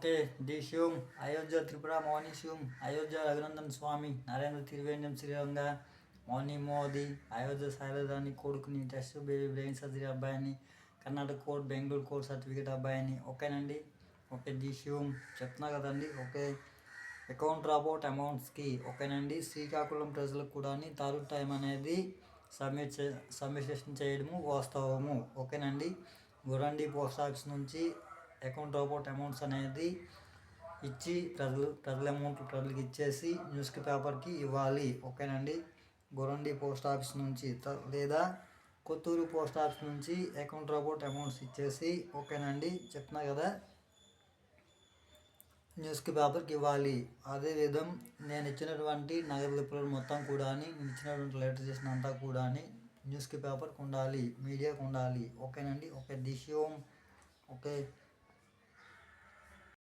Okay. D శివం, అయోధ్య త్రిపుర మౌని శివం, అయోధ్య రఘునందన్ స్వామి, నరేంద్ర తిరువేంద్రం శ్రీరంగ, మౌని మోదీ, అయోధ్య సాయిరాధాని కొడుకుని, test baby brain surgery అబ్బాయిని, Karnataka court Bengaluru court certificate అబ్బాయిని. ఓకేనండి. ఓకే. డి శివం చెప్తున్నా కదండి. ఓకే. అకౌంట్ రాబోట్ అమౌంట్స్కి ఓకేనండి. శ్రీకాకుళం ప్రజలకు కూడా తాలూకు టైం అనేది సబ్మిషన్ చేయడము వాస్తవము. ఓకేనండి. గురండి పోస్ట్ ఆఫీస్ నుంచి అకౌంట్ రాబోట్ అమౌంట్స్ అనేది ఇచ్చి ప్రజల అమౌంట్ ప్రజలకు ఇచ్చేసి న్యూస్ పేపర్కి ఇవ్వాలి. ఓకేనండి. గురండి పోస్ట్ ఆఫీస్ నుంచి లేదా కొత్తూరు పోస్ట్ ఆఫీస్ నుంచి అకౌంట్ రాబోట్ అమౌంట్స్ ఇచ్చేసి ఓకేనండి చెప్తున్నా కదా న్యూస్ పేపర్కి ఇవ్వాలి. అదేవిధం నేను ఇచ్చినటువంటి నగదు విప్లవం మొత్తం కూడా నేను ఇచ్చినటువంటి లెటర్ చేసినంతా కూడా న్యూస్ పేపర్కి ఉండాలి, మీడియాకు ఉండాలి. ఓకేనండి. ఓకే. The Shivam. ఓకే.